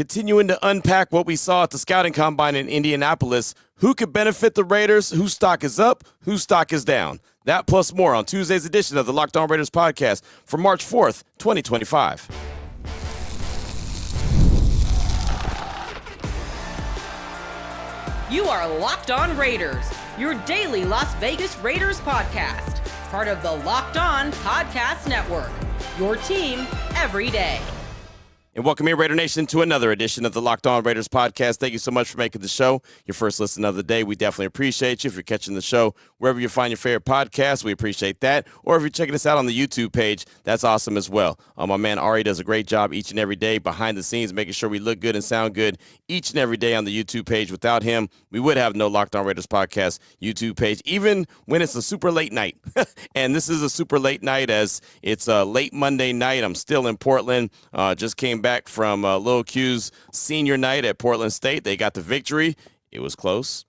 continuing to unpack what we saw at the scouting combine in Indianapolis. Who could benefit the Raiders? Whose stock is up? Whose stock is down? That plus more on Tuesday's edition of the Locked On Raiders podcast for March 4th, 2025. You are Locked On Raiders, your daily Las Vegas Raiders podcast, part of the Locked On Podcast Network, your team every day. And welcome here, Raider Nation, to another edition of the Locked On Raiders podcast. Thank you so much for making the show your first listen of the day. We definitely appreciate you. If you're catching the show wherever you find your favorite podcast, we appreciate that. Or if you're checking us out on the YouTube page, that's awesome as well. My man Ari does a great job each and every day behind the scenes, making sure we look good and sound good each and every day on the YouTube page. Without him, we would have no Locked On Raiders podcast YouTube page, even when it's a super late night. And this is a super late night as it's a late Monday night. I'm still in Portland. Just came back from Lil Q's senior night at Portland State. They got the victory. It was close.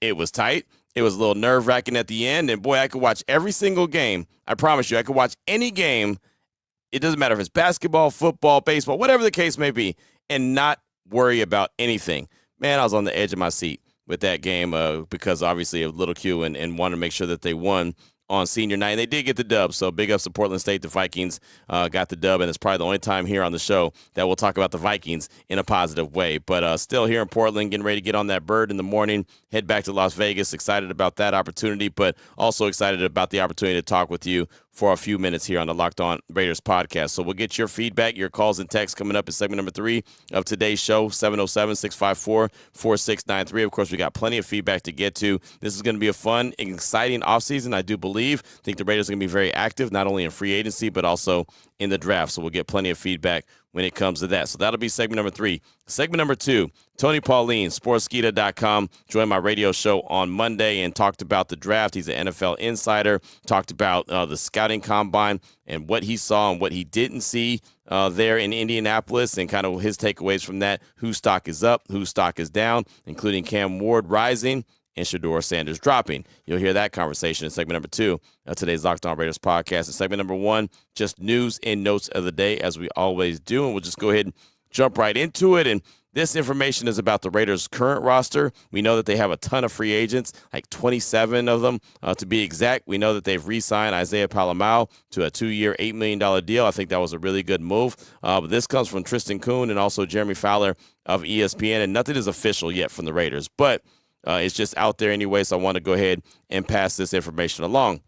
It was tight. It was a little nerve-wracking at the end. And, boy, I could watch every single game. I promise you, I could watch any game. It doesn't matter if it's basketball, football, baseball, whatever the case may be, and not worry about anything. Man, I was on the edge of my seat with that game because, obviously, of Lil Q and wanted to make sure that they won on senior night. And they did get the dub, so big ups to Portland State. The Vikings got the dub, and it's probably the only time here on the show that we'll talk about the Vikings in a positive way. But still here in Portland, getting ready to get on that bird in the morning, head back to Las Vegas. Excited about that opportunity, but also excited about the opportunity to talk with you for a few minutes here on the Locked On Raiders podcast. So we'll get your feedback, your calls and texts coming up in segment number 3 of today's show, 707-654-4693. Of course, we got plenty of feedback to get to. This is going to be a fun and exciting offseason, I do believe. I think the Raiders are going to be very active, not only in free agency, but also in the draft. So we'll get plenty of feedback when it comes to that. So that'll be segment number 3. Segment number 2, Tony Pauline, Sportskeeda.com, joined my radio show on Monday and talked about the draft. He's an NFL insider, talked about the scouting combine and what he saw and what he didn't see there in Indianapolis and kind of his takeaways from that, whose stock is up, whose stock is down, including Cam Ward rising and Shedeur Sanders dropping. You'll hear that conversation in segment number 2 of today's Locked On Raiders podcast. In segment number 1, just news and notes of the day, as we always do, and we'll just go ahead and jump right into it. And this information is about the Raiders' current roster. We know that they have a ton of free agents, like 27 of them to be exact. We know that they've re-signed Isaiah Palamau to a 2-year, $8 million deal. I think that was a really good move. But this comes from Tristan Kuhn and also Jeremy Fowler of ESPN, and nothing is official yet from the Raiders. But it's just out there anyway, so I want to go ahead and pass this information along.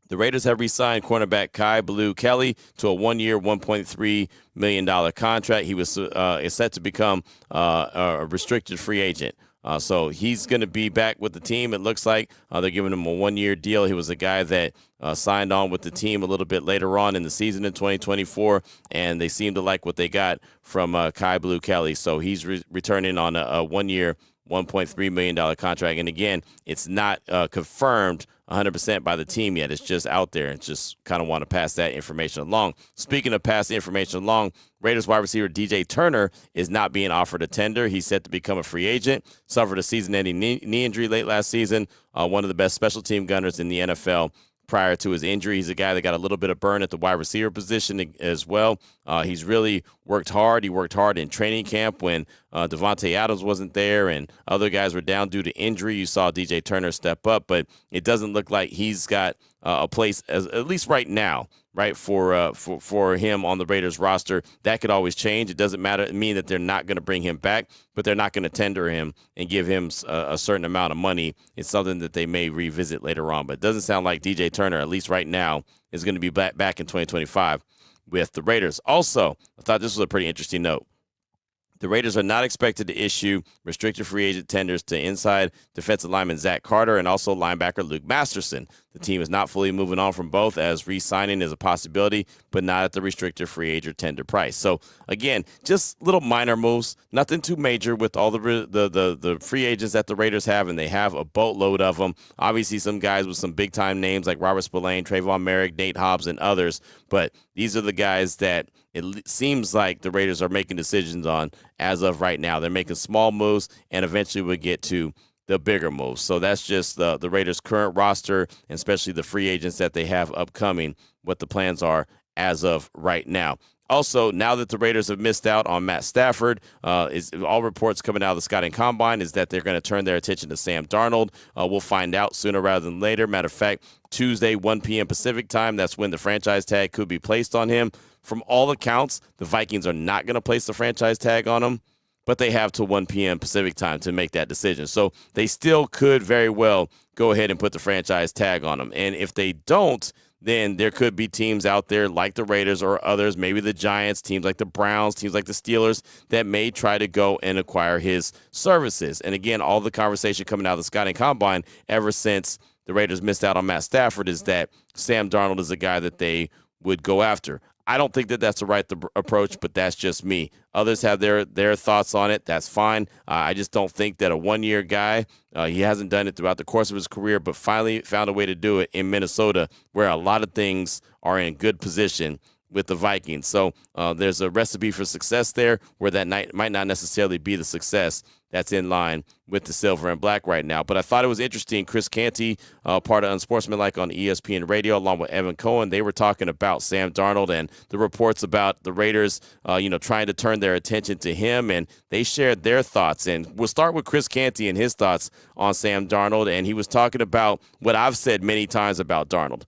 The Raiders have re-signed cornerback Kai Blue Kelly to a 1-year, $1.3 million contract. He was is set to become a restricted free agent. So he's going to be back with the team. It looks like they're giving him a 1-year deal. He was a guy that signed on with the team a little bit later on in the season in 2024, and they seem to like what they got from Kai Blue Kelly. So he's returning on a 1-year, $1.3 million contract. And again, it's not confirmed 100% by the team yet. It's just out there and just kind of want to pass that information along. Speaking of passing information along, Raiders wide receiver DJ Turner is not being offered a tender. He's set to become a free agent. Suffered a season-ending knee injury late last season. One of the best special team gunners in the NFL. Prior to his injury, he's a guy that got a little bit of burn at the wide receiver position as well. He's really worked hard. He worked hard in training camp when Devontae Adams wasn't there and other guys were down due to injury. You saw DJ Turner step up, but it doesn't look like he's got a place, at least right now, right, for him on the Raiders roster. That could always change. It doesn't mean that they're not going to bring him back, but they're not going to tender him and give him a certain amount of money. It's something that they may revisit later on, but it doesn't sound like DJ Turner, at least right now, is going to be back in 2025 with the Raiders. Also, I thought this was a pretty interesting note. The Raiders are not expected to issue restricted free agent tenders to inside defensive lineman Zach Carter and also linebacker Luke Masterson. The team is not fully moving on from both, as re-signing is a possibility, but not at the restricted free agent tender price. So, again, just little minor moves, nothing too major with all the free agents that the Raiders have, and they have a boatload of them. Obviously, some guys with some big-time names like Robert Spillane, Trayvon Merrick, Nate Hobbs, and others, but these are the guys that it seems like the Raiders are making decisions on as of right now. They're making small moves, and eventually we'll get to the bigger moves. So that's just the Raiders' current roster, and especially the free agents that they have upcoming, what the plans are as of right now. Also, now that the Raiders have missed out on Matt Stafford, all reports coming out of the scouting combine is that they're going to turn their attention to Sam Darnold. We'll find out sooner rather than later. Matter of fact, Tuesday, 1 p.m. Pacific time, that's when the franchise tag could be placed on him. From all accounts, the Vikings are not going to place the franchise tag on him, but they have till 1 p.m. Pacific time to make that decision. So they still could very well go ahead and put the franchise tag on him. And if they don't, then there could be teams out there like the Raiders or others, maybe the Giants, teams like the Browns, teams like the Steelers, that may try to go and acquire his services. And again, all the conversation coming out of the scouting combine ever since the Raiders missed out on Matt Stafford is that Sam Darnold is a guy that they would go after. I don't think that that's the right approach, but that's just me. Others have their thoughts on it. That's fine. I just don't think that a one-year guy, he hasn't done it throughout the course of his career, but finally found a way to do it in Minnesota where a lot of things are in good position with the Vikings. So there's a recipe for success there where that might not necessarily be the success that's in line with the silver and black right now. But I thought it was interesting. Chris Canty, part of Unsportsmanlike on ESPN Radio, along with Evan Cohen, they were talking about Sam Darnold and the reports about the Raiders, trying to turn their attention to him, and they shared their thoughts. And we'll start with Chris Canty and his thoughts on Sam Darnold, and he was talking about what I've said many times about Darnold.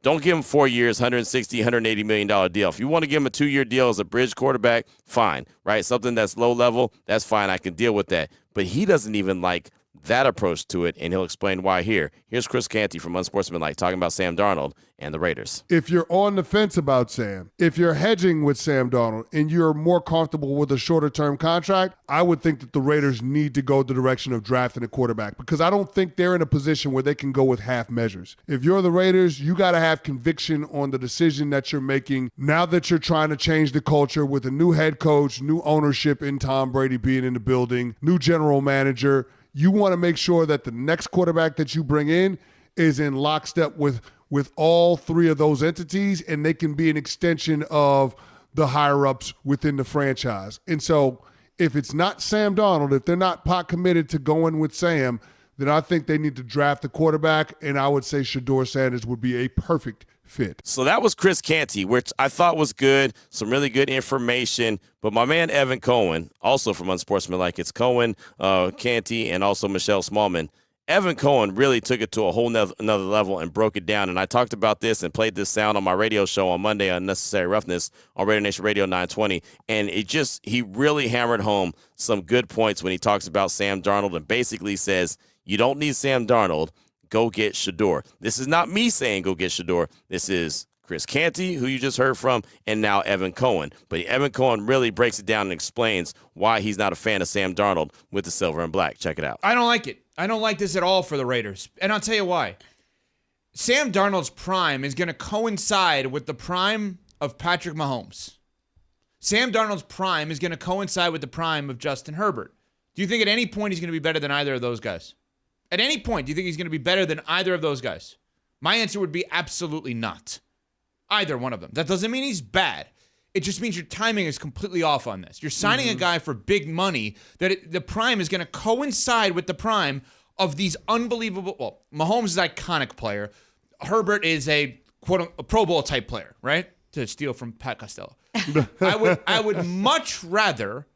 Don't give him 4 years, $160, $180 million deal. If you want to give him a 2-year deal as a bridge quarterback, fine, right? Something that's low level, that's fine. I can deal with that. But he doesn't even like that approach to it, and he'll explain why here. Here's Chris Canty from Unsportsmanlike talking about Sam Darnold and the Raiders. If you're on the fence about Sam, if you're hedging with Sam Darnold and you're more comfortable with a shorter-term contract, I would think that the Raiders need to go the direction of drafting a quarterback because I don't think they're in a position where they can go with half measures. If you're the Raiders, you got to have conviction on the decision that you're making now that you're trying to change the culture with a new head coach, new ownership in Tom Brady being in the building, new general manager. You want to make sure that the next quarterback that you bring in is in lockstep with all three of those entities, and they can be an extension of the higher-ups within the franchise. And so if it's not Sam Darnold, if they're not pot committed to going with Sam, then I think they need to draft a quarterback, and I would say Shedeur Sanders would be a perfect fit. So that was Chris Canty, which I thought was good, some really good information. But my man Evan Cohen, also from Unsportsmanlike, it's Cohen, Canty, and also Michelle Smallman. Evan Cohen really took it to a whole another level and broke it down. And I talked about this and played this sound on my radio show on Monday, Unnecessary Roughness, on Radio Nation Radio 920. And he really hammered home some good points when he talks about Sam Darnold and basically says, you don't need Sam Darnold, go get Shedeur. This is not me saying go get Shedeur. This is Chris Canty, who you just heard from, and now Evan Cohen. But Evan Cohen really breaks it down and explains why he's not a fan of Sam Darnold with the silver and black. Check it out. I don't like it. I don't like this at all for the Raiders. And I'll tell you why. Sam Darnold's prime is going to coincide with the prime of Patrick Mahomes. Sam Darnold's prime is going to coincide with the prime of Justin Herbert. Do you think at any point he's going to be better than either of those guys? At any point, do you think he's going to be better than either of those guys? My answer would be absolutely not. Either one of them. That doesn't mean he's bad. It just means your timing is completely off on this. You're signing a guy for big money that the prime is going to coincide with the prime of these unbelievable. Well, Mahomes is an iconic player. Herbert is a quote a Pro Bowl type player, right? To steal from Pat Costello. I would much rather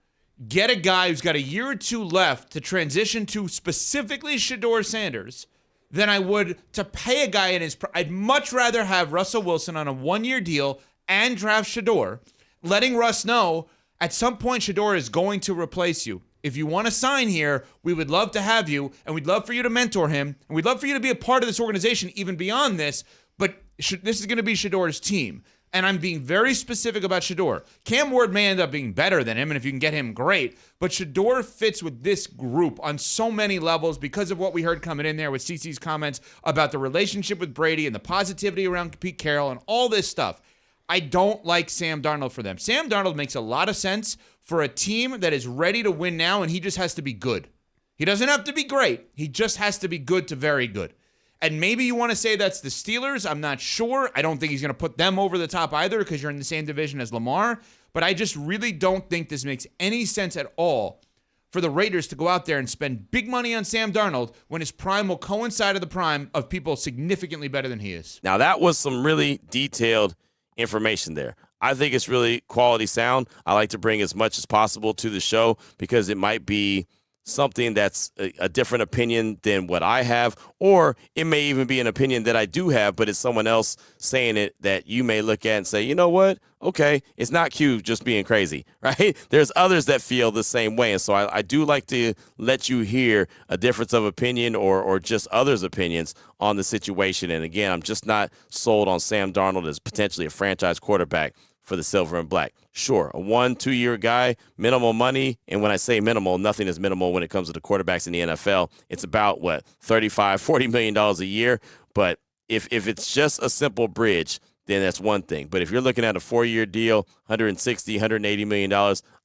get a guy who's got a year or two left to transition to specifically Shedeur Sanders than I would to pay a guy in his. I'd much rather have Russell Wilson on a 1-year deal and draft Shedeur, letting Russ know at some point Shedeur is going to replace you. If you want to sign here, we would love to have you, and we'd love for you to mentor him, and we'd love for you to be a part of this organization even beyond this, but this is going to be Shedeur's team. And I'm being very specific about Shedeur. Cam Ward may end up being better than him, and if you can get him, great. But Shedeur fits with this group on so many levels because of what we heard coming in there with CeCe's comments about the relationship with Brady and the positivity around Pete Carroll and all this stuff. I don't like Sam Darnold for them. Sam Darnold makes a lot of sense for a team that is ready to win now, and he just has to be good. He doesn't have to be great. He just has to be good to very good. And maybe you want to say that's the Steelers. I'm not sure. I don't think he's going to put them over the top either because you're in the same division as Lamar. But I just really don't think this makes any sense at all for the Raiders to go out there and spend big money on Sam Darnold when his prime will coincide with the prime of people significantly better than he is. Now, that was some really detailed information there. I think it's really quality sound. I like to bring as much as possible to the show because it might be something that's a different opinion than what I have, or it may even be an opinion that I do have, but it's someone else saying it that you may look at and say, you know what? Okay, it's not Q just being crazy, right? There's others that feel the same way. And so I do like to let you hear a difference of opinion or just others' opinions on the situation. And again, I'm just not sold on Sam Darnold as potentially a franchise quarterback for the Silver and Black. Sure, a 1-2 year guy, minimal money. And when I say minimal, nothing is minimal when it comes to the quarterbacks in the NFL. It's about, $35-40 million a year. But if it's just a simple bridge, then that's one thing. But if you're looking at a 4-year deal, $180 million,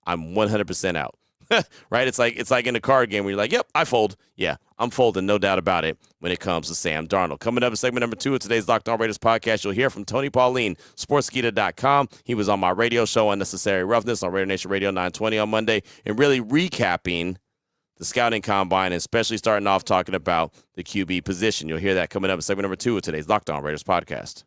I'm 100% out. Right? It's like in a card game where you're like, yep, I fold. Yeah, I'm folding, no doubt about it, when it comes to Sam Darnold. Coming up in segment number 2 of today's Locked On Raiders podcast, you'll hear from Tony Pauline, sportskeeda.com. He was on my radio show, Unnecessary Roughness, on Raider Nation Radio 920 on Monday, and really recapping the scouting combine, and especially starting off talking about the QB position. You'll hear that coming up in segment number 2 of today's Locked On Raiders podcast.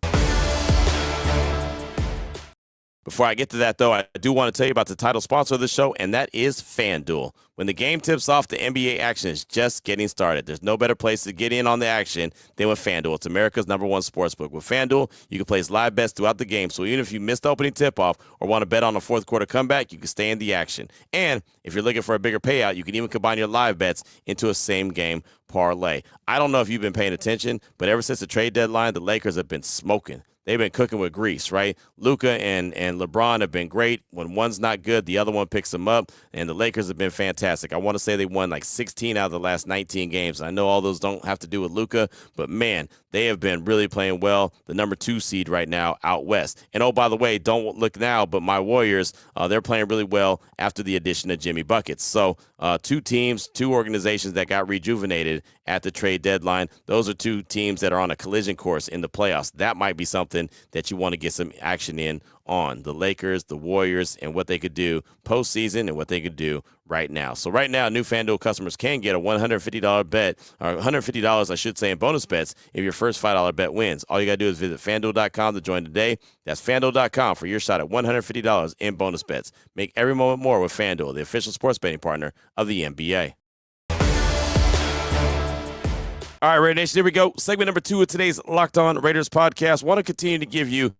Before I get to that, though, I do want to tell you about the title sponsor of the show, and that is FanDuel. When the game tips off, the NBA action is just getting started. There's no better place to get in on the action than with FanDuel. It's America's #1 sportsbook. With FanDuel, you can place live bets throughout the game, so even if you missed the opening tip-off or want to bet on a fourth quarter comeback, you can stay in the action. And if you're looking for a bigger payout, you can even combine your live bets into a same-game parlay. I don't know if you've been paying attention, but ever since the trade deadline, the Lakers have been smoking. They've been cooking with grease, right? Luka and LeBron have been great. When one's not good, the other one picks them up, and the Lakers have been fantastic. I want to say they won 16 out of the last 19 games. I know all those don't have to do with Luka, but, man, they have been really playing well. The number 2 seed right now out west. And, oh, by the way, don't look now, but my Warriors, they're playing really well after the addition of Jimmy Buckets. So 2 teams, 2 organizations that got rejuvenated at the trade deadline. Those are 2 teams that are on a collision course in the playoffs. That might be something that you want to get some action in on. The Lakers, the Warriors, and what they could do postseason and what they could do right now. So right now, new FanDuel customers can get a $150 bet, or $150, I should say, in bonus bets if your first $5 bet wins. All you got to do is visit FanDuel.com to join today. That's FanDuel.com for your shot at $150 in bonus bets. Make every moment more with FanDuel, the official sports betting partner of the NBA. All right, Raider Nation, here we go. Segment number 2 of today's Locked On Raiders podcast. Want to continue to give you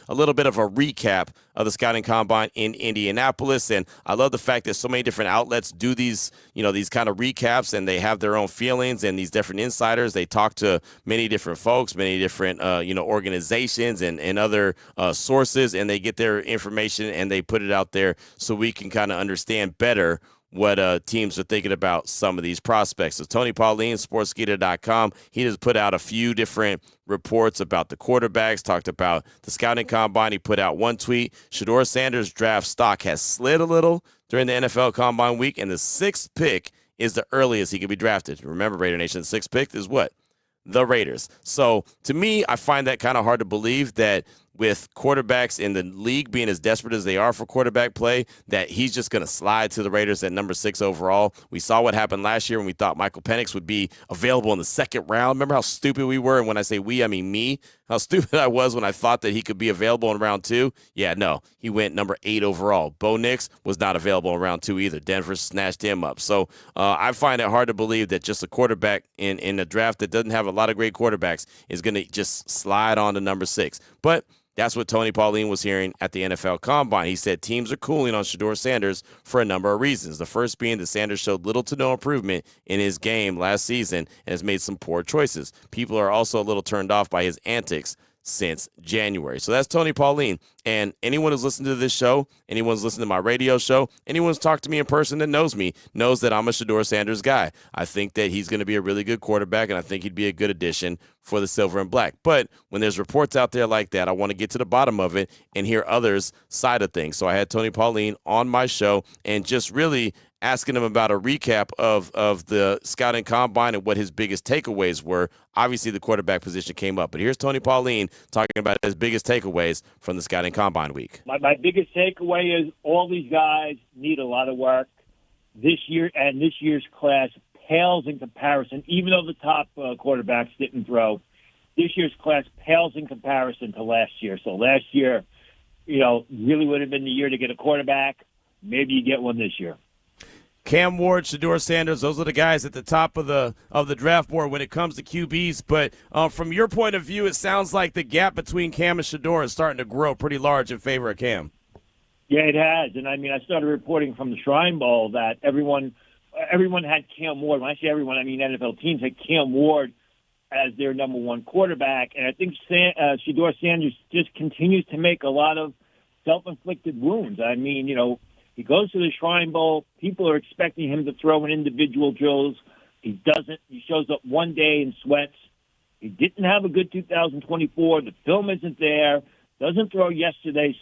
a little bit of a recap of the scouting combine in Indianapolis. And I love the fact that so many different outlets do these, these kind of recaps, and they have their own feelings, and these different insiders, they talk to many different folks, many different, organizations and other sources, and they get their information and they put it out there so we can kind of understand better what teams are thinking about some of these prospects. So Tony Pauline, sportskeeda.com, he just put out a few different reports about the quarterbacks, talked about the scouting combine. He put out one tweet: Shedeur Sanders' draft stock has slid a little during the NFL combine week, and the 6th pick is the earliest he could be drafted. Remember, Raider Nation, the 6th pick is what? The Raiders. So to me, I find that kind of hard to believe that with quarterbacks in the league being as desperate as they are for quarterback play, that he's just going to slide to the Raiders at number 6 overall. We saw what happened last year when we thought Michael Penix would be available in the 2nd round. Remember how stupid we were? And when I say we, I mean me. How stupid I was when I thought that he could be available in round 2. Yeah, no, he went number 8 overall. Bo Nix was not available in round 2 either. Denver snatched him up. So I find it hard to believe that just a quarterback in a draft that doesn't have a lot of great quarterbacks is going to just slide on to number 6. But that's what Tony Pauline was hearing at the NFL Combine. He said teams are cooling on Shedeur Sanders for a number of reasons. The first being that Sanders showed little to no improvement in his game last season and has made some poor choices. People are also a little turned off by his antics since January. So that's Tony Pauline. And anyone who's listened to this show, anyone who's listened to my radio show, anyone who's talked to me in person that knows me, knows that I'm a Shedeur Sanders guy. I think that he's going to be a really good quarterback, and I think he'd be a good addition for the Silver and Black. But when there's reports out there like that, I want to get to the bottom of it and hear others' side of things. So I had Tony Pauline on my show and just really asking him about a recap of the scouting combine and what his biggest takeaways were. Obviously, the quarterback position came up, but here's Tony Pauline talking about his biggest takeaways from the scouting combine week. My biggest takeaway is all these guys need a lot of work this year, and this year's class pales in comparison. Even though the top quarterbacks didn't throw, this year's class pales in comparison to last year. So last year, really would have been the year to get a quarterback. Maybe you get one this year. Cam Ward, Shedeur Sanders, those are the guys at the top of the draft board when it comes to QBs. But from your point of view, it sounds like the gap between Cam and Shedeur is starting to grow pretty large in favor of Cam. Yeah, it has. And, I started reporting from the Shrine Bowl that everyone had Cam Ward. When I say everyone, I mean NFL teams had Cam Ward as their number one quarterback. And I think Shedeur Sanders just continues to make a lot of self-inflicted wounds. He goes to the Shrine Bowl. People are expecting him to throw in individual drills. He doesn't. He shows up one day and sweats. He didn't have a good 2024. The film isn't there. Doesn't throw yesterday.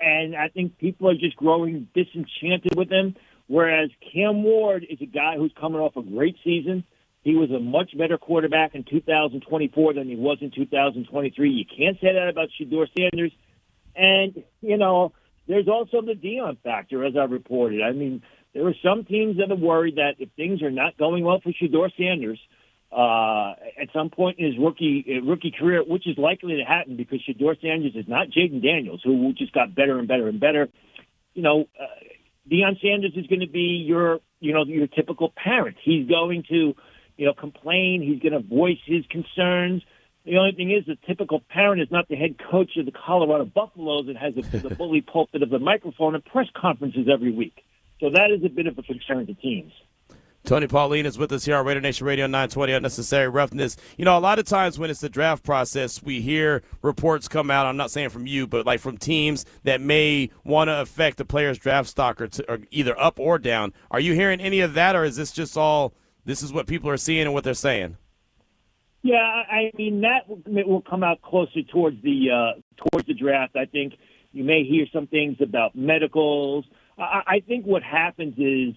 And I think people are just growing disenchanted with him, whereas Cam Ward is a guy who's coming off a great season. He was a much better quarterback in 2024 than he was in 2023. You can't say that about Shedeur Sanders. And, there's also the Dion factor, as I reported. There are some teams that are worried that if things are not going well for Shedeur Sanders at some point in his rookie career, which is likely to happen because Shedeur Sanders is not Jaden Daniels, who just got better and better and better. Deion Sanders is going to be your typical parent. He's going to, complain. He's going to voice his concerns. The only thing is, the typical parent is not the head coach of the Colorado Buffaloes that has the bully pulpit of the microphone at press conferences every week. So that is a bit of a concern to teams. Tony Pauline is with us here on Raider Nation Radio 920, Unnecessary Roughness. A lot of times when it's the draft process, we hear reports come out, I'm not saying from you, but like from teams that may want to affect the player's draft stock or either up or down. Are you hearing any of that, or is this just this is what people are seeing and what they're saying? Yeah, that will come out closer towards the draft. I think you may hear some things about medicals. I think what happens is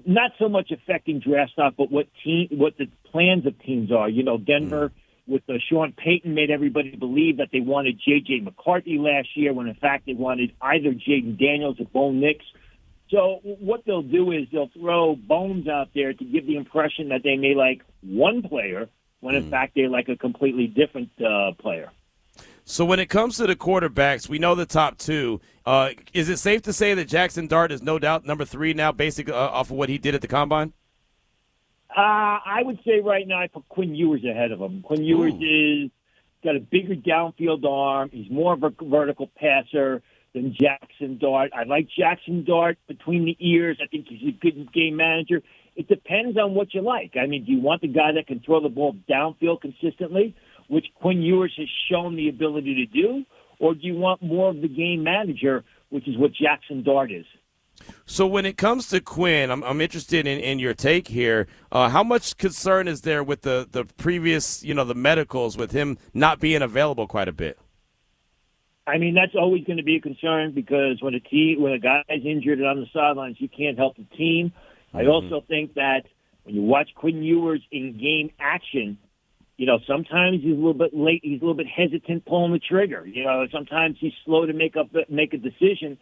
not so much affecting draft stock, but what the plans of teams are. Denver with Sean Payton made everybody believe that they wanted J.J. McCarthy last year when in fact they wanted either Jaden Daniels or Bo Nix. So what they'll do is they'll throw bones out there to give the impression that they may like one player when in fact they're like a completely different player. So when it comes to the quarterbacks, we know the top two. Is it safe to say that Jackson Dart is no doubt number 3 now, basically off of what he did at the Combine? I would say right now I put Quinn Ewers ahead of him. Quinn Ewers is got a bigger downfield arm. He's more of a vertical passer than Jackson Dart. I like Jackson Dart between the ears. I think he's a good game manager. It depends on what you like. Do you want the guy that can throw the ball downfield consistently, which Quinn Ewers has shown the ability to do, or do you want more of the game manager, which is what Jackson Dart is? So when it comes to Quinn, I'm interested in your take here. How much concern is there with the previous, the medicals with him not being available quite a bit? That's always going to be a concern because when a guy is injured and on the sidelines, you can't help the team. I also think that when you watch Quinn Ewers in game action, sometimes he's a little bit late. He's a little bit hesitant pulling the trigger. Sometimes he's slow to make a decision,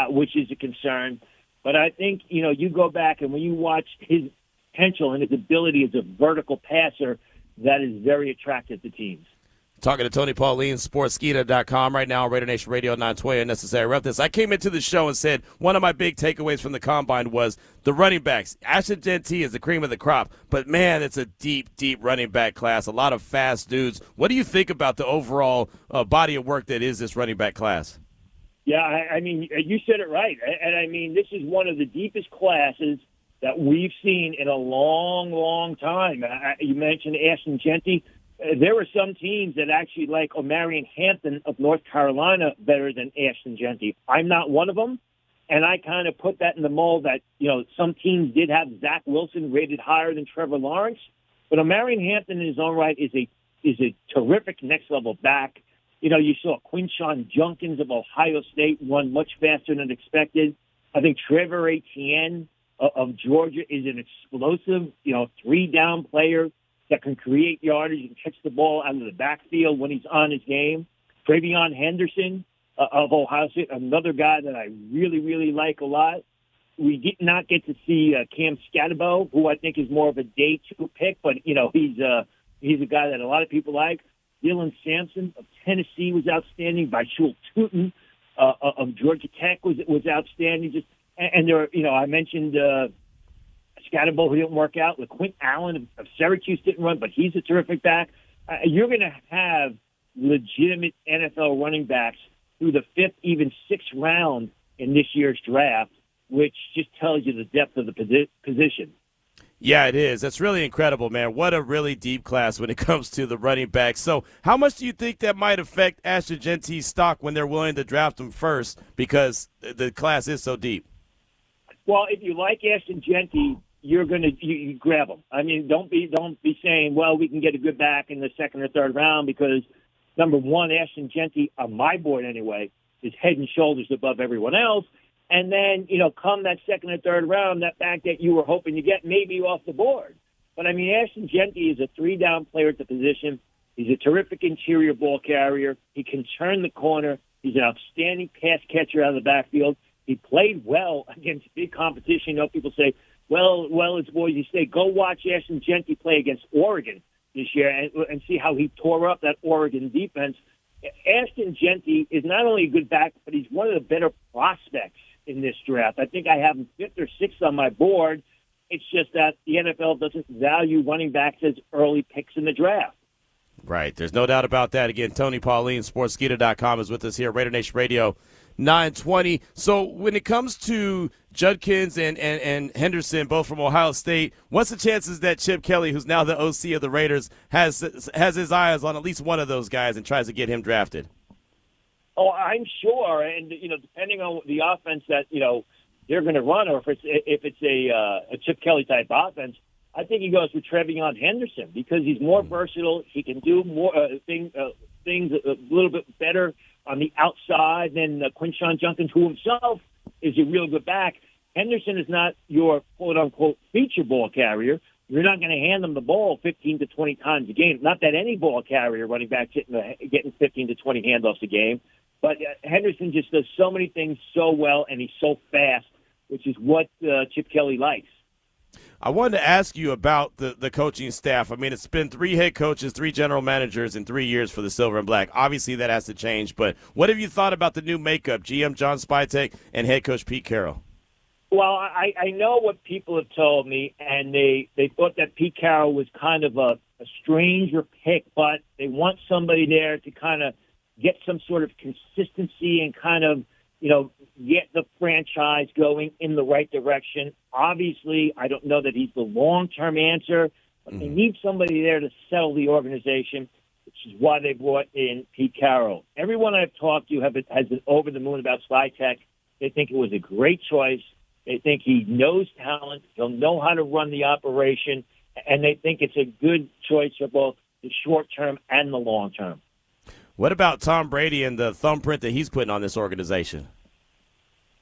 which is a concern. But I think, you go back and when you watch his potential and his ability as a vertical passer, that is very attractive to teams. Talking to Tony Pauline, sportskeeda.com right now on Raider Nation Radio 920, Unnecessary Roughness. I came into the show and said one of my big takeaways from the Combine was the running backs. Ashton Jeanty is the cream of the crop, but, man, it's a deep, deep running back class, a lot of fast dudes. What do you think about the overall body of work that is this running back class? Yeah, you said it right. And, this is one of the deepest classes that we've seen in a long, long time. You mentioned Ashton Jeanty. There were some teams that actually like Omarion Hampton of North Carolina better than Ashton Jeanty. I'm not one of them, and I kind of put that in the mold that, some teams did have Zach Wilson rated higher than Trevor Lawrence, but Omarion Hampton in his own right is a terrific next-level back. You saw Quinshawn Junkins of Ohio State run much faster than expected. I think Trevor Etienne of Georgia is an explosive, 3-down player that can create yardage and catch the ball out of the backfield when he's on his game. Travion Henderson of Ohio State, another guy that I really, really like a lot. We did not get to see Cam Scatterbo, who I think is more of a day 2 pick, but, he's a guy that a lot of people like. Dylan Sampson of Tennessee was outstanding. Bashul Tutin of Georgia Tech was outstanding. Just and there, I mentioned Scatterbo, who didn't work out. LaQuint Allen of Syracuse didn't run, but he's a terrific back. You're going to have legitimate NFL running backs through the 5th, even 6th round in this year's draft, which just tells you the depth of the position. Yeah, it is. That's really incredible, man. What a really deep class when it comes to the running backs. So how much do you think that might affect Ashton Genty's stock when they're willing to draft him first because the class is so deep? Well, if you like Ashton Genty, you're going to you grab him. I mean, don't be saying, well, we can get a good back in the 2nd or 3rd round because, number one, Ashton Genty, on my board anyway, is head and shoulders above everyone else. And then, come that 2nd or 3rd round, that back that you were hoping to get may be off the board. But, I mean, Ashton Genty is a 3-down player at the position. He's a terrific interior ball carrier. He can turn the corner. He's an outstanding pass catcher out of the backfield. He played well against big competition. People say, well, it's Boise State. Go watch Ashton Genty play against Oregon this year and see how he tore up that Oregon defense. Ashton Genty is not only a good back, but he's one of the better prospects in this draft. I think I have him 5th or 6th on my board. It's just that the NFL doesn't value running backs as early picks in the draft. Right. There's no doubt about that. Again, Tony Pauline, sportskeeda.com, is with us here, Raider Nation Radio 920. So when it comes to Judkins and Henderson, both from Ohio State, what's the chances that Chip Kelly, who's now the OC of the Raiders, has his eyes on at least one of those guys and tries to get him drafted? Oh, I'm sure, and depending on the offense that they're going to run, or if it's a Chip Kelly type offense, I think he goes with Trevion Henderson because he's more versatile. He can do more things a little bit better on the outside than Quinshon Judkins, who himself is a real good back. Henderson is not your quote unquote feature ball carrier. You're not going to hand them the ball 15 to 20 times a game. Not that any ball carrier running back getting 15 to 20 handoffs a game. But Henderson just does so many things so well, and he's so fast, which is what Chip Kelly likes. I wanted to ask you about the coaching staff. I mean, it's been 3 head coaches, 3 general managers in 3 years for the Silver and Black. Obviously, that has to change. But what have you thought about the new makeup, GM John Spytek and head coach Pete Carroll? Well, I know what people have told me, and they thought that Pete Carroll was kind of a stranger pick, but they want somebody there to kind of get some sort of consistency and kind of, get the franchise going in the right direction. Obviously, I don't know that he's the long-term answer, but they need somebody there to settle the organization, which is why they brought in Pete Carroll. Everyone I've talked to has been over the moon about Spytek. They think it was a great choice. They think he knows talent. He'll know how to run the operation, and they think it's a good choice for both the short term and the long term. What about Tom Brady and the thumbprint that he's putting on this organization?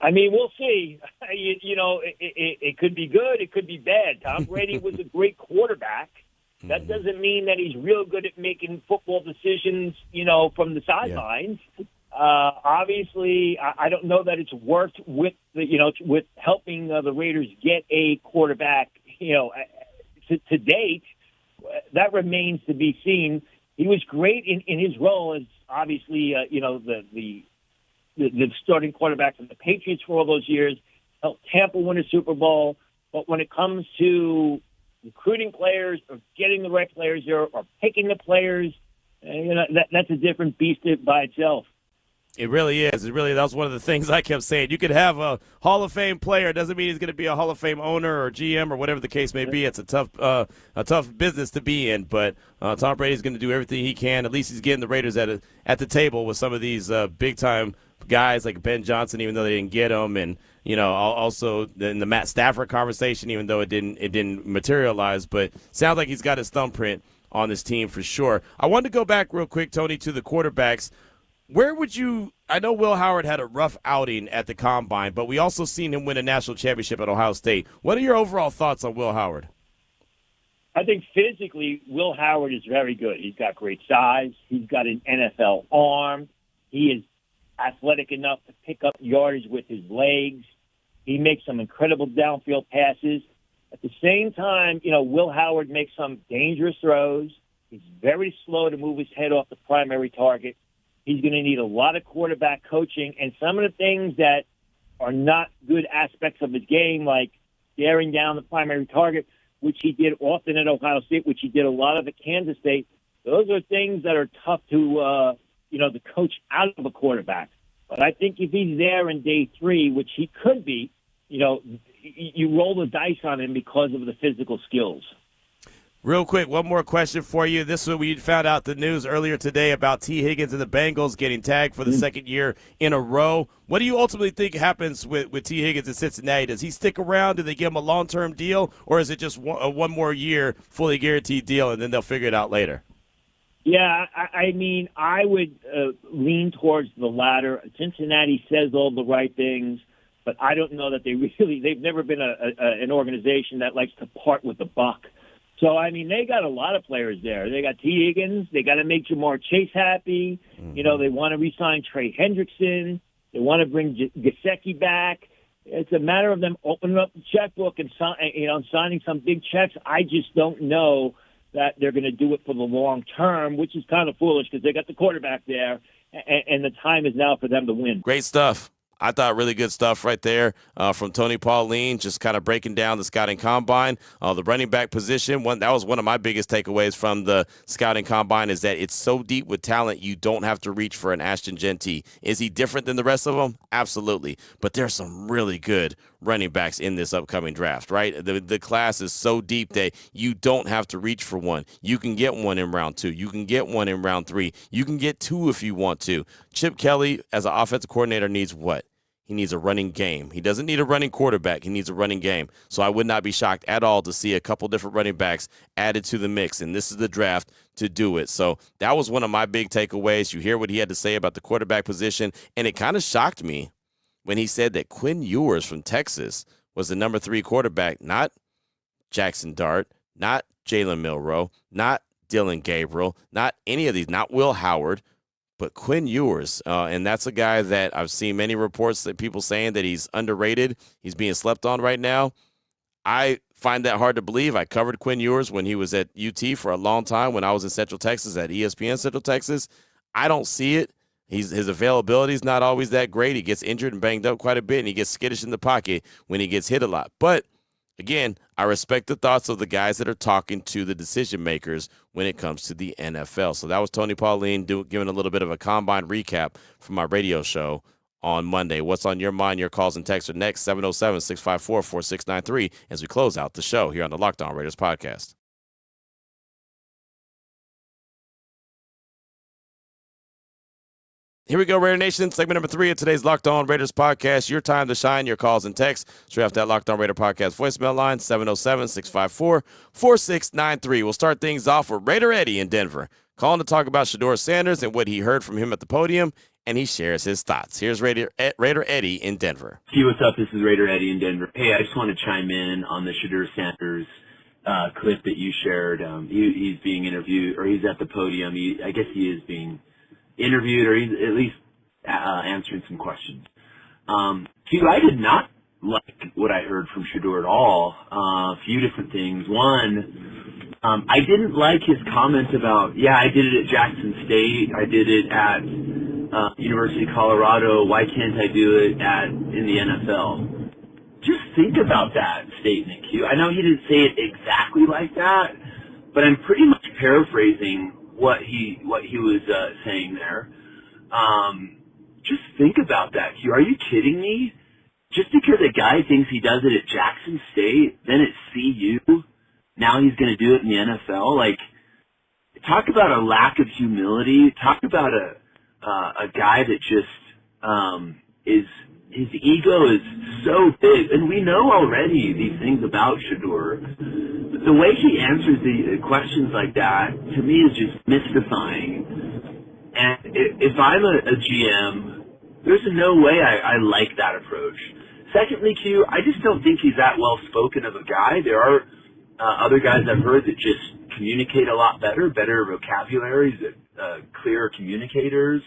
I mean, we'll see. It could be good. It could be bad. Tom Brady was a great quarterback. That doesn't mean that he's real good at making football decisions, from the sidelines. Yeah. Obviously, I don't know that it's worked with with helping the Raiders get a quarterback, to date. That remains to be seen. He was great in his role as obviously, the starting quarterback for the Patriots for all those years, helped Tampa win a Super Bowl. But when it comes to recruiting players or getting the right players there or picking the players, that's a different beast by itself. It really is. That was one of the things I kept saying. You could have a Hall of Fame player. It doesn't mean he's going to be a Hall of Fame owner or GM or whatever the case may be. It's a tough business to be in. But Tom Brady's going to do everything he can. At least he's getting the Raiders at the table with some of these big-time guys like Ben Johnson, even though they didn't get him. And, also in the Matt Stafford conversation, even though it didn't materialize. But sounds like he's got his thumbprint on this team for sure. I wanted to go back real quick, Tony, to the quarterbacks. Where would you – I know Will Howard had a rough outing at the Combine, but we also seen him win a national championship at Ohio State. What are your overall thoughts on Will Howard? I think physically Will Howard is very good. He's got great size. He's got an NFL arm. He is athletic enough to pick up yardage with his legs. He makes some incredible downfield passes. At the same time, Will Howard makes some dangerous throws. He's very slow to move his head off the primary target. He's going to need a lot of quarterback coaching, and some of the things that are not good aspects of his game, like staring down the primary target, which he did often at Ohio State, which he did a lot of at Kansas State. Those are things that are tough to, to coach out of a quarterback. But I think if he's there in day 3, which he could be, you roll the dice on him because of the physical skills. Real quick, one more question for you. This is what we found out the news earlier today about T. Higgins and the Bengals getting tagged for the second year in a row. What do you ultimately think happens with T. Higgins in Cincinnati? Does he stick around? Do they give him a long-term deal? Or is it just one more year, fully guaranteed deal, and then they'll figure it out later? Yeah, I would lean towards the latter. Cincinnati says all the right things, but I don't know that they've never been an organization that likes to part with the buck. So, they got a lot of players there. They got T. Higgins. They got to make Jamar Chase happy. Mm-hmm. They want to re-sign Trey Hendrickson. They want to bring Gesicki back. It's a matter of them opening up the checkbook and signing some big checks. I just don't know that they're going to do it for the long term, which is kind of foolish because they got the quarterback there, and the time is now for them to win. Great stuff. I thought really good stuff right there from Tony Pauline, just kind of breaking down the scouting combine. The running back position, that was one of my biggest takeaways from the scouting combine is that it's so deep with talent, you don't have to reach for an Ashton Genty. Is he different than the rest of them? Absolutely. But there's some really good running backs in this upcoming draft, right? The class is so deep that you don't have to reach for one. You can get one in round 2. You can get one in round 3. You can get 2 if you want to. Chip Kelly, as an offensive coordinator, needs what? He needs a running game. He doesn't need a running quarterback. He needs a running game. So I would not be shocked at all to see a couple different running backs added to the mix, and this is the draft to do it. So that was one of my big takeaways. You hear what he had to say about the quarterback position, and it kind of shocked me when he said that Quinn Ewers from Texas was the number 3 quarterback, not Jackson Dart, not Jalen Milroe, not Dylan Gabriel, not any of these, not Will Howard, but Quinn Ewers, and that's a guy that I've seen many reports that people saying that he's underrated. He's being slept on right now. I find that hard to believe. I covered Quinn Ewers when he was at UT for a long time when I was in Central Texas at ESPN Central Texas. I don't see it. His availability is not always that great. He gets injured and banged up quite a bit, and he gets skittish in the pocket when he gets hit a lot. But again, I respect the thoughts of the guys that are talking to the decision makers when it comes to the NFL. So that was Tony Pauline giving a little bit of a combine recap from my radio show on Monday. What's on your mind? Your calls and texts are next, 707-654-4693, as we close out the show here on the Locked On Raiders podcast. Here we go, Raider Nation. Segment number 3 of today's Locked On Raiders podcast. Your time to shine, your calls and texts. Straight off that Locked On Raider podcast voicemail line, 707-654-4693. We'll start things off with Raider Eddie in Denver, calling to talk about Shedeur Sanders and what he heard from him at the podium, and he shares his thoughts. Here's Raider Eddie in Denver. Hey, what's up? This is Raider Eddie in Denver. Hey, I just want to chime in on the Shedeur Sanders clip that you shared. He's being interviewed, or he's at the podium. I guess he is being interviewed, or he's at least answering some questions. I did not like what I heard from Shedeur at all. A few different things. One, I didn't like his comment about, I did it at Jackson State, I did it at University of Colorado, why can't I do it in the NFL? Just think about that statement, Q. I know he didn't say it exactly like that, but I'm pretty much paraphrasing what he was saying there. Just think about that, Q. Are you kidding me? Just because a guy thinks he does it at Jackson State, then at CU, now he's going to do it in the NFL? Like, talk about a lack of humility. Talk about a guy that just his ego is so big, and we know already these things about Shedeur. But the way he answers the questions like that, to me, is just mystifying. And if I'm a GM, there's no way I like that approach. Secondly, Q, I just don't think he's that well-spoken of a guy. There are other guys I've heard that just communicate a lot better vocabularies, clearer communicators.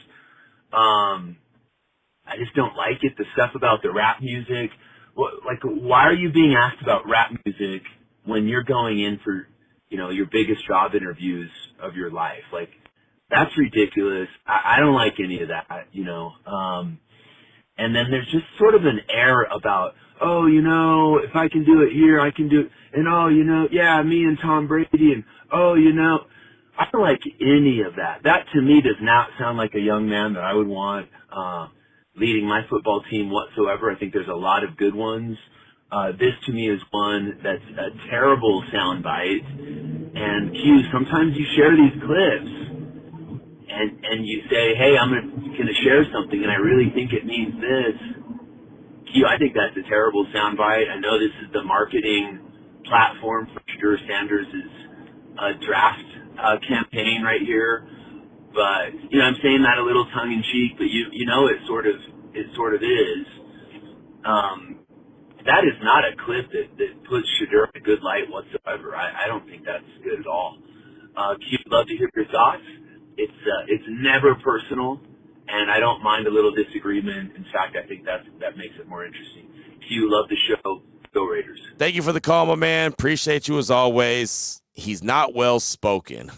I just don't like it. The stuff about the rap music. Why are you being asked about rap music when you're going in for, your biggest job interviews of your life? That's ridiculous. I don't like any of that, you know. And then there's just sort of an air about, oh, you know, if I can do it here, I can do it. And, oh, you know, yeah, me and Tom Brady. And, oh, you know, I don't like any of that. That, to me, does not sound like a young man that I would want leading my football team whatsoever. I think there's a lot of good ones. This, to me, is one that's a terrible soundbite. And, Q, sometimes you share these clips. And you say, hey, I'm gonna share something, and I really think it means this. Q, I think that's a terrible soundbite. I know this is the marketing platform for Shedeur Sanders' draft campaign right here, but you know I'm saying that a little tongue in cheek, but you know it sort of is. That is not a clip that puts Shedeur in a good light whatsoever. I don't think that's good at all. Q, love to hear your thoughts. It's never personal, and I don't mind a little disagreement. In fact, I think that makes it more interesting. Q, love the show. Go Raiders. Thank you for the call, my man. Appreciate you as always. He's not well spoken.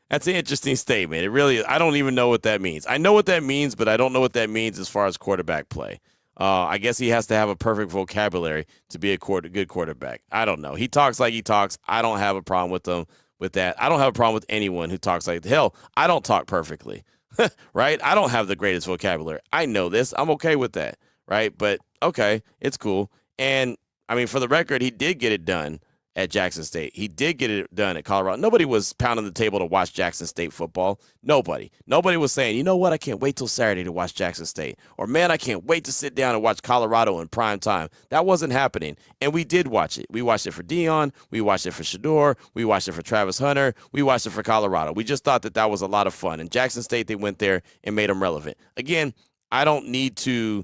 That's an interesting statement. It really is. I don't even know what that means. I know what that means, but I don't know what that means as far as quarterback play. I guess he has to have a perfect vocabulary to be a good quarterback. I don't know. He talks like he talks. I don't have a problem with him. With that, I don't have a problem with anyone who talks like hell. I don't talk perfectly, right? I don't have the greatest vocabulary. I know this. I'm okay with that, right? But okay, it's cool. And I mean, for the record, he did get it done at Jackson State. He did get it done at Colorado. Nobody was pounding the table to watch Jackson State football. Nobody was saying, you know what? I can't wait till Saturday to watch Jackson State. Or, man, I can't wait to sit down and watch Colorado in prime time. That wasn't happening. And we did watch it. We watched it for Dion. We watched it for Shedeur. We watched it for Travis Hunter. We watched it for Colorado. We just thought that was a lot of fun. And Jackson State, they went there and made them relevant. Again, I don't need to,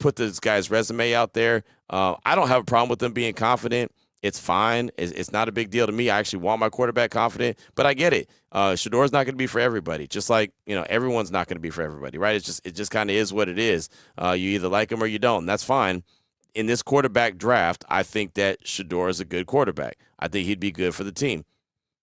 put this guy's resume out there. I don't have a problem with them being confident. It's fine. It's not a big deal to me. I actually want my quarterback confident, but I get it. Shedeur's not going to be for everybody, just like, everyone's not going to be for everybody, right? It just kind of is what it is. You either like him or you don't, and that's fine. In this quarterback draft, I think that Shedeur is a good quarterback. I think he'd be good for the team.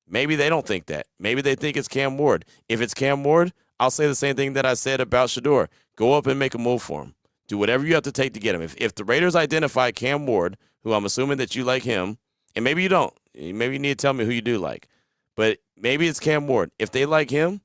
Maybe they don't think that. Maybe they think it's Cam Ward. If it's Cam Ward, I'll say the same thing that I said about Shedeur. Go up and make a move for him. Do whatever you have to take to get him. If the Raiders identify Cam Ward, who I'm assuming that you like him, and maybe you don't. Maybe you need to tell me who you do like. But maybe it's Cam Ward. If they like him,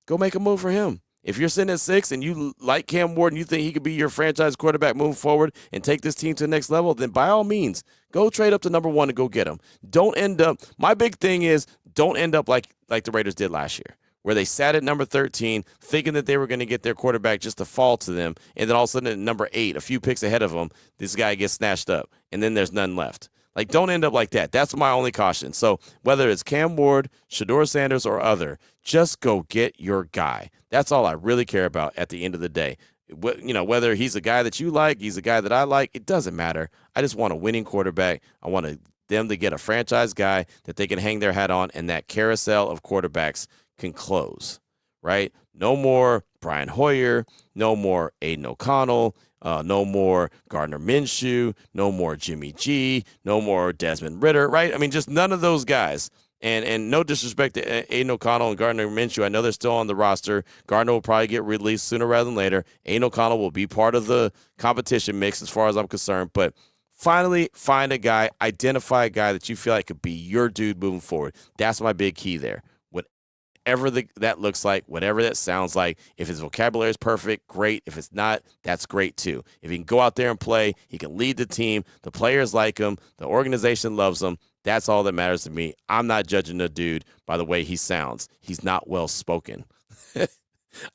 go make a move for him. If you're sitting at 6 and you like Cam Ward and you think he could be your franchise quarterback moving forward and take this team to the next level, then by all means, go trade up to number 1 and go get him. Don't end up – my big thing is don't end up like the Raiders did last year, where they sat at number 13 thinking that they were going to get their quarterback just to fall to them, and then all of a sudden at number 8, a few picks ahead of them, this guy gets snatched up, and then there's none left. Like, don't end up like that. That's my only caution. So whether it's Cam Ward, Shedeur Sanders, or other, just go get your guy. That's all I really care about at the end of the day. Whether he's a guy that you like, he's a guy that I like, it doesn't matter. I just want a winning quarterback. I want them to get a franchise guy that they can hang their hat on, and that carousel of quarterbacks can close, right? No more Brian Hoyer, no more Aiden O'Connell, no more Gardner Minshew, no more Jimmy G, no more Desmond Ridder, right? I mean, just none of those guys. And no disrespect to Aiden O'Connell and Gardner Minshew. I know they're still on the roster. Gardner will probably get released sooner rather than later. Aiden O'Connell will be part of the competition mix as far as I'm concerned. But finally, find a guy, identify a guy that you feel like could be your dude moving forward. That's my big key there. Whatever that looks like, whatever that sounds like. If his vocabulary is perfect, great. If it's not, that's great too. If he can go out there and play, he can lead the team, the players like him, the organization loves him, that's all that matters to me. I'm not judging the dude by the way he sounds. He's not well spoken.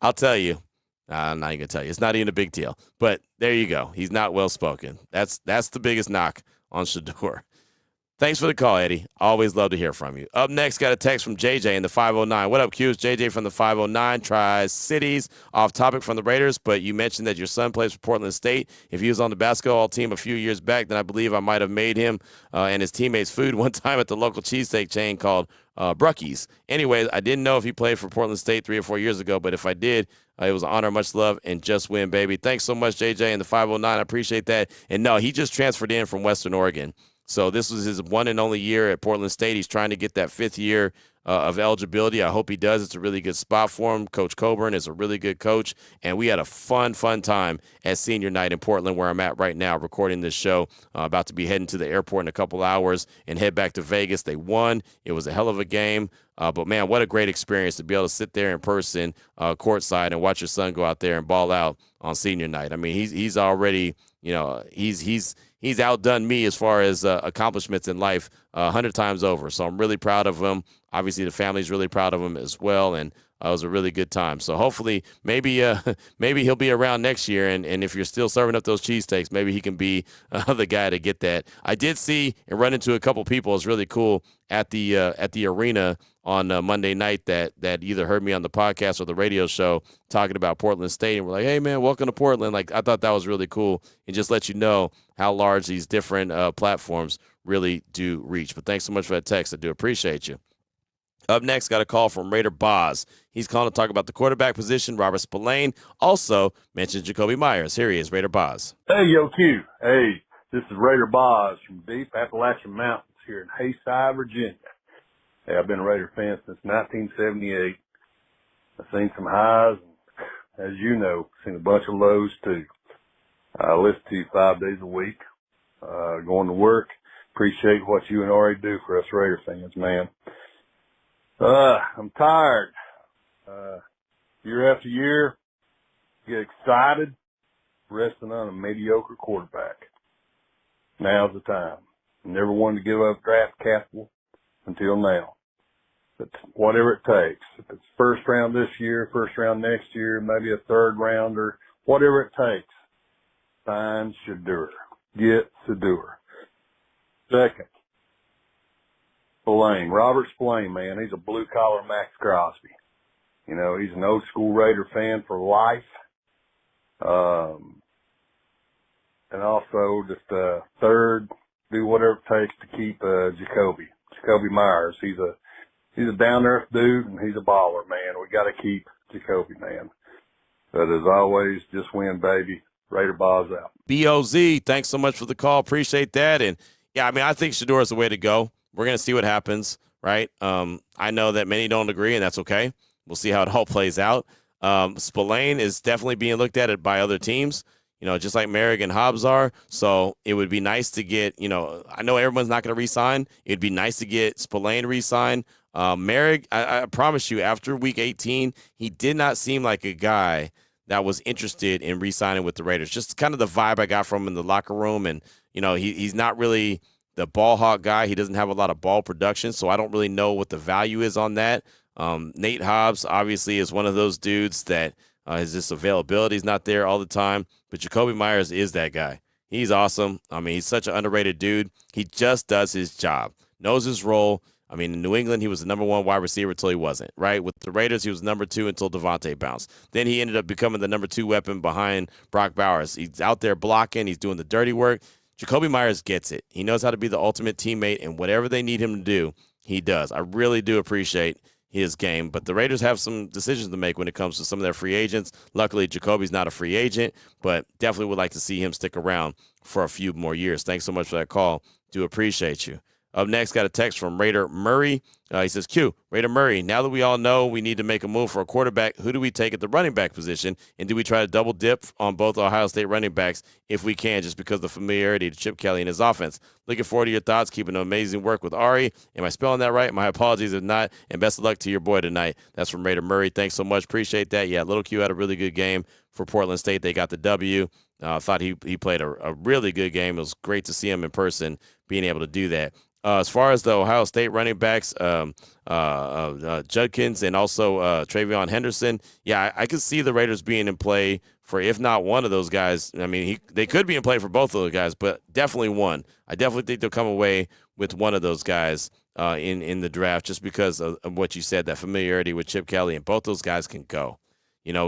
I'll tell you. I'm not even going to tell you. It's not even a big deal. But there you go. He's not well spoken. That's the biggest knock on Shedeur. Thanks for the call, Eddie. Always love to hear from you. Up next, got a text from JJ in the 509. What up, Q? It's JJ from the 509. Tri-Cities. Off topic from the Raiders, but you mentioned that your son plays for Portland State. If he was on the basketball team a few years back, then I believe I might have made him and his teammates food one time at the local cheesesteak chain called Brucky's. Anyways, I didn't know if he played for Portland State 3 or 4 years ago, but if I did, it was an honor, much love, and just win, baby. Thanks so much, JJ, in the 509. I appreciate that. And no, he just transferred in from Western Oregon. So this was his one and only year at Portland State. He's trying to get that 5th year of eligibility. I hope he does. It's a really good spot for him. Coach Coburn is a really good coach, and we had a fun time at senior night in Portland, where I'm at right now recording this show. About to be heading to the airport in a couple hours and head back to Vegas. They won. It was a hell of a game, but man, what a great experience to be able to sit there in person, courtside, and watch your son go out there and ball out on senior night. I mean, he's already, he's outdone me as far as accomplishments in life 100 times over. So I'm really proud of him. Obviously, the family's really proud of him as well, and it was a really good time. So hopefully, maybe he'll be around next year, and if you're still serving up those cheesesteaks, maybe he can be the guy to get that. I did see and run into a couple people. It's really cool at the arena on Monday night that either heard me on the podcast or the radio show talking about Portland State, and we're like, hey, man, welcome to Portland. Like, I thought that was really cool, and just let you know how large these different platforms really do reach. But thanks so much for that text. I do appreciate you. Up next, got a call from Raider Boz. He's calling to talk about the quarterback position. Robert Spillane also mentioned Jacoby Myers. Here he is, Raider Boz. Hey, Yo Q. Hey, this is Raider Boz from deep Appalachian Mountains here in Hayside, Virginia. Hey, I've been a Raider fan since 1978. I've seen some highs, and as you know, seen a bunch of lows too. I listen to you 5 days a week, going to work. Appreciate what you and Ari do for us Raider fans, man. I'm tired. Year after year, get excited, resting on a mediocre quarterback. Now's the time. Never wanted to give up draft capital until now. But whatever it takes, if it's first round this year, first round next year, maybe a third rounder, whatever it takes, sign Shedeur. Get Shedeur. Second, Spillane, Robert Spillane, man, he's a blue-collar Max Crosby. You know, he's an old-school Raider fan for life. And also, just third, do whatever it takes to keep Jacoby Myers. He's a down-to-earth dude, and he's a baller, man. We got to keep Jacoby, man. But as always, just win, baby. Raider Boz out. BOZ, thanks so much for the call. Appreciate that. And, yeah, I mean, I think Shedeur is the way to go. We're going to see what happens, right? I know that many don't agree, and that's okay. We'll see how it all plays out. Spillane is definitely being looked at by other teams, just like Merrick and Hobbs are. So it would be nice to get, I know everyone's not going to re-sign. It'd be nice to get Spillane re-signed. Merrick, I promise you, after week 18, he did not seem like a guy that was interested in re-signing with the Raiders. Just kind of the vibe I got from him in the locker room. And, he's not really the ball hawk guy. He doesn't have a lot of ball production, so I don't really know what the value is on that. Nate Hobbs obviously is one of those dudes that his just availability is not there all the time. But Jacoby Myers is that guy. He's awesome. I mean, he's such an underrated dude. He just does his job, knows his role. I mean, in New England, he was the number one wide receiver until he wasn't, right? With the Raiders, he was number 2 until Devontae bounced. Then he ended up becoming the number 2 weapon behind Brock Bowers. He's out there blocking. He's doing the dirty work. Jacoby Myers gets it. He knows how to be the ultimate teammate, and whatever they need him to do, he does. I really do appreciate his game, but the Raiders have some decisions to make when it comes to some of their free agents. Luckily, Jacoby's not a free agent, but definitely would like to see him stick around for a few more years. Thanks so much for that call. Do appreciate you. Up next, got a text from Raider Murray. He says, Q, Raider Murray, now that we all know we need to make a move for a quarterback, who do we take at the running back position? And do we try to double dip on both Ohio State running backs if we can, just because of the familiarity to Chip Kelly and his offense? Looking forward to your thoughts. Keeping amazing work with Ari. Am I spelling that right? My apologies if not. And best of luck to your boy tonight. That's from Raider Murray. Thanks so much. Appreciate that. Yeah, Little Q had a really good game for Portland State. They got the W. Thought he played a really good game. It was great to see him in person being able to do that. As far as the Ohio State running backs, Judkins and also Travion Henderson, yeah, I could see the Raiders being in play for, if not one of those guys. I mean, they could be in play for both of those guys, but definitely one. I definitely think they'll come away with one of those guys in the draft, just because of what you said, that familiarity with Chip Kelly, and both those guys can go.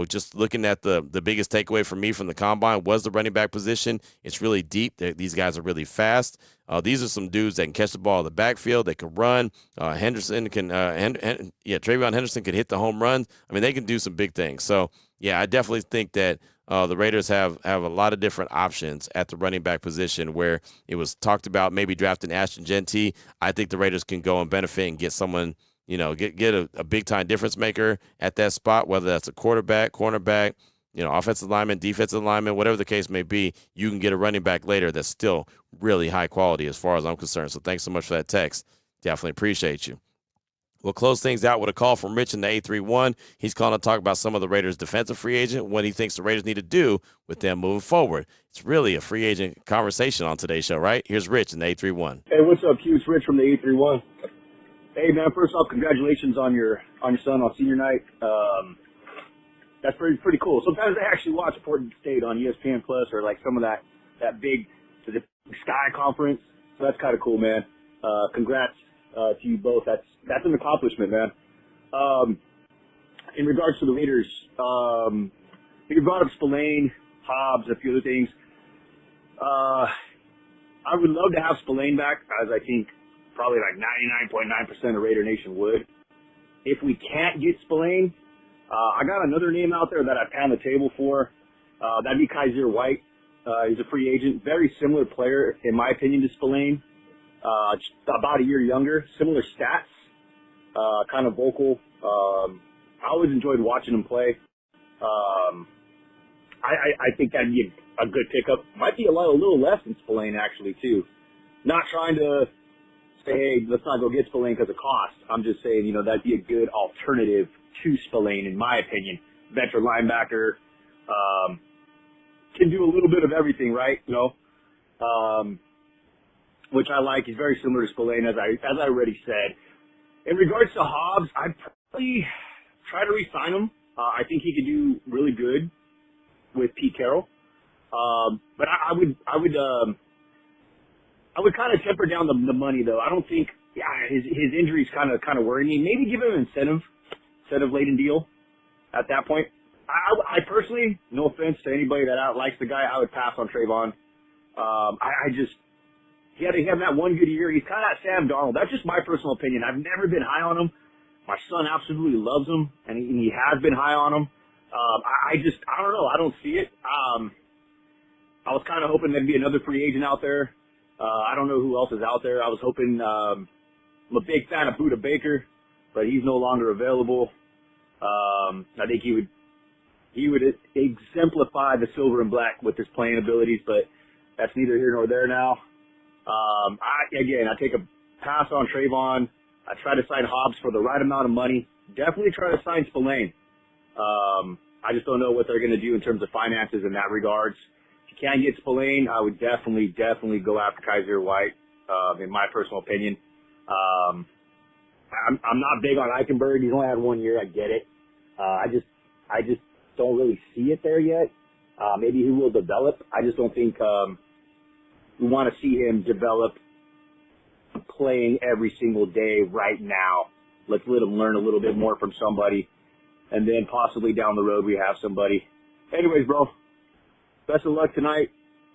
Just looking at the biggest takeaway for me from the combine was the running back position. It's really deep. These guys are really fast. These are some dudes that can catch the ball in the backfield. They can run. Henderson can, Travion Henderson can hit the home runs. I mean, they can do some big things. So, yeah, I definitely think that the Raiders have a lot of different options at the running back position where it was talked about maybe drafting Ashton Genty. I think the Raiders can go and benefit and get someone, get a big-time difference maker at that spot, whether that's a quarterback, cornerback, offensive lineman, defensive lineman, whatever the case may be. You can get a running back later that's still really high quality as far as I'm concerned. So thanks so much for that text. Definitely appreciate you. We'll close things out with a call from Rich in the 831. He's calling to talk about some of the Raiders' defensive free agent, what he thinks the Raiders need to do with them moving forward. It's really a free agent conversation on today's show, right? Here's Rich in the 831. Hey, what's up, Q? It's Rich from the 831. Hey, man, first off, congratulations on your son on senior night. That's pretty cool. Sometimes I actually watch Portland State on ESPN Plus or like some of that big Sky conference. So that's kind of cool, man. Congrats to you both. That's an accomplishment, man. In regards to the Raiders, you brought up Spillane, Hobbs, a few other things. I would love to have Spillane back, as I think probably like 99.9% of Raider Nation would. If we can't get Spillane, I got another name out there that I pound the table for. That'd be Kaiser White. He's a free agent. Very similar player, in my opinion, to Spillane. Just about a year younger. Similar stats. Kind of vocal. I always enjoyed watching him play. I think that'd be a good pickup. Might be a little less than Spillane, actually, too. Not trying to say, hey, let's not go get Spillane because of cost. I'm just saying, that'd be a good alternative to Spillane, in my opinion. Veteran linebacker, can do a little bit of everything, right? Which I like. He's very similar to Spillane, as I already said. In regards to Hobbs, I'd probably try to re-sign him. I think he could do really good with Pete Carroll. But I would kind of temper down the money, though. I don't think his injuries kind of worry me. Maybe give him an incentive-laden deal at that point. I personally, no offense to anybody that likes the guy, I would pass on Trayvon. He had that one good year. He's kind of that Sam Darnold. That's just my personal opinion. I've never been high on him. My son absolutely loves him, and he has been high on him. I don't know. I don't see it. I was kind of hoping there'd be another free agent out there. I don't know who else is out there. I was hoping, I'm a big fan of Budda Baker, but he's no longer available. I think he would exemplify the silver and black with his playing abilities, but that's neither here nor there now. I take a pass on Trayvon. I try to sign Hobbs for the right amount of money. Definitely try to sign Spillane. I just don't know what they're going to do in terms of finances in that regards. If you can't get Spillane, I would definitely go after Kaiser White, in my personal opinion. I'm not big on Eichenberg. He's only had 1 year. I get it. I just don't really see it there yet. Maybe he will develop. I just don't think we want to see him develop playing every single day right now. Let's let him learn a little bit more from somebody, and then possibly down the road we have somebody. Anyways, bro, best of luck tonight,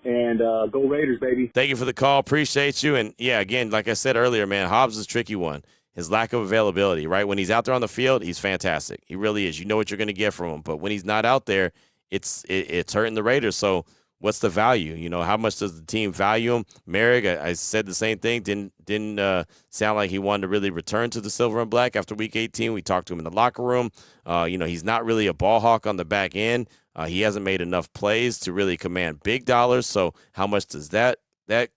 and go Raiders, baby. Thank you for the call. Appreciate you. And, yeah, again, like I said earlier, man, Hobbs is a tricky one. His lack of availability, right? When he's out there on the field, he's fantastic. He really is. You know what you're going to get from him. But when he's not out there, it's hurting the Raiders. So what's the value? How much does the team value him? Merrick, I said the same thing. Didn't sound like he wanted to really return to the silver and black after Week 18. We talked to him in the locker room. He's not really a ball hawk on the back end. He hasn't made enough plays to really command big dollars. So how much does that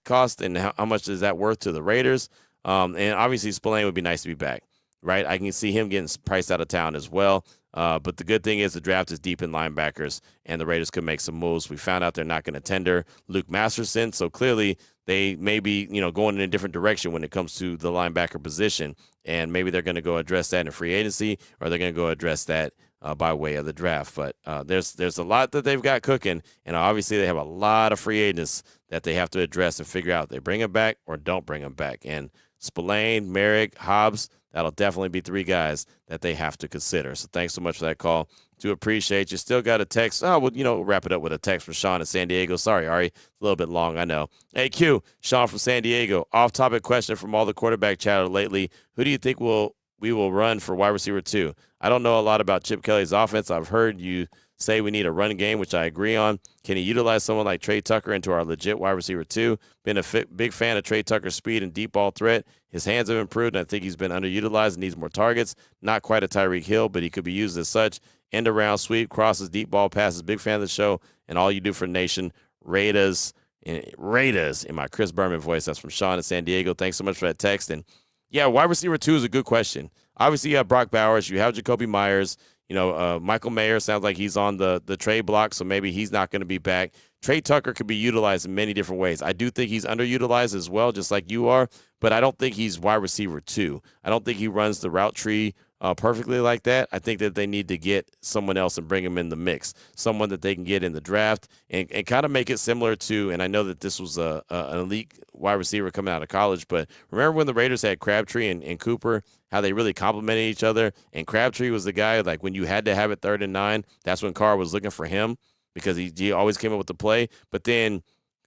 cost, and how much is that worth to the Raiders? And obviously Spillane would be nice to be back, right? I can see him getting priced out of town as well. But the good thing is the draft is deep in linebackers, and the Raiders could make some moves. We found out they're not going to tender Luke Masterson, so clearly they may be, going in a different direction when it comes to the linebacker position, and maybe they're going to go address that in free agency, or they're going to go address that by way of the draft. But there's a lot that they've got cooking, and obviously they have a lot of free agents that they have to address and figure out if they bring them back or don't bring them back. And Spillane, Merrick, Hobbs, that'll definitely be three guys that they have to consider. So thanks so much for that call. Do appreciate you. Still got a text. We'll wrap it up with a text from Sean in San Diego. Sorry, Ari. It's a little bit long, I know. Hey, Q, Sean from San Diego. Off-topic question from all the quarterback chatter lately. Who do you think we will run for wide receiver 2? I don't know a lot about Chip Kelly's offense. I've heard you say we need a run game, which I agree on. Can he utilize someone like Trey Tucker into our legit wide receiver 2? Been a big fan of Trey Tucker's speed and deep ball threat. His hands have improved, and I think he's been underutilized and needs more targets. Not quite a Tyreek Hill, but he could be used as such. End around sweep, crosses, deep ball passes. Big fan of the show and all you do for the nation. Raiders in my Chris Berman voice. That's from Sean in San Diego. Thanks so much for that text. And yeah, wide receiver 2 is a good question. Obviously, you have Brock Bowers. You have Jacoby Myers. Michael Mayer sounds like he's on the trade block, so maybe he's not going to be back. Trey Tucker could be utilized in many different ways. I do think he's underutilized as well, just like you are, but I don't think he's wide receiver 2. I don't think he runs the route tree perfectly like that. I think that they need to get someone else and bring him in the mix, someone that they can get in the draft and kind of make it similar to, and I know that this was an elite wide receiver coming out of college, but remember when the Raiders had Crabtree and Cooper, how they really complimented each other, and Crabtree was the guy, like when you had to have it 3rd and 9, that's when Carr was looking for him because he always came up with the play, but then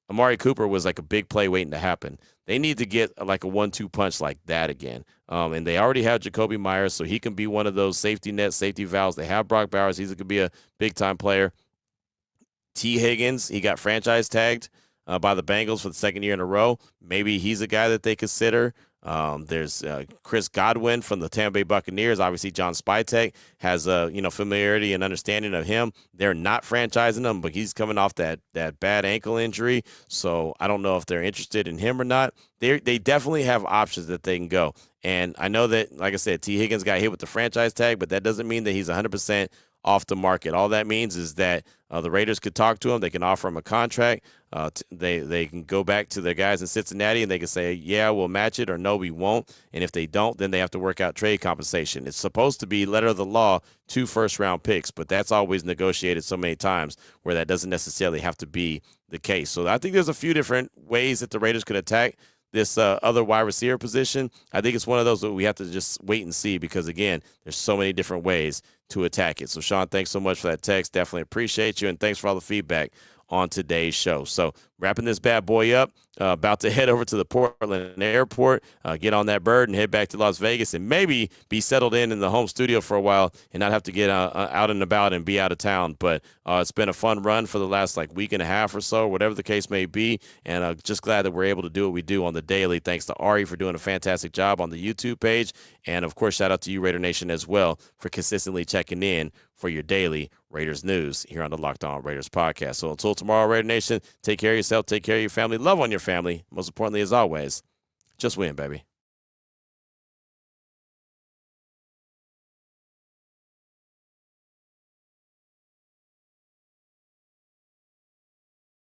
Amari Cooper was like a big play waiting to happen. They need to get like a 1-2 punch like that again. And they already have Jacoby Myers, so he can be one of those safety nets, safety valves. They have Brock Bowers. He could be a big-time player. T. Higgins, he got franchise tagged by the Bengals for the 2nd year in a row. Maybe he's a guy that they consider. There's Chris Godwin from the Tampa Bay Buccaneers. Obviously, John Spytek has familiarity and understanding of him. They're not franchising him, but he's coming off that bad ankle injury. So I don't know if they're interested in him or not. They definitely have options that they can go. And I know that, like I said, T. Higgins got hit with the franchise tag, but that doesn't mean that he's 100% off the market. All that means is that the Raiders could talk to him. They can offer him a contract. They can go back to their guys in Cincinnati and they can say, yeah, we'll match it, or no, we won't. And if they don't, then they have to work out trade compensation. It's supposed to be letter of the law, 2 first-round picks, but that's always negotiated so many times where that doesn't necessarily have to be the case. So I think there's a few different ways that the Raiders could attack this other wide receiver position. I think it's one of those that we have to just wait and see because, again, there's so many different ways to attack it. So, Sean, thanks so much for that text. Definitely appreciate you, and thanks for all the feedback on today's show. So wrapping this bad boy up, about to head over to the Portland airport, get on that bird and head back to Las Vegas and maybe be settled in the home studio for a while and not have to get out and about and be out of town. But it's been a fun run for the last week and a half or so, whatever the case may be. And just glad that we're able to do what we do on the daily. Thanks to Ari for doing a fantastic job on the YouTube page. And of course, shout out to you, Raider Nation, as well, for consistently checking in for your daily Raiders news here on the Locked On Raiders podcast. So until tomorrow, Raider Nation, take care of yourself, take care of your family, love on your family. Most importantly, as always, just win, baby.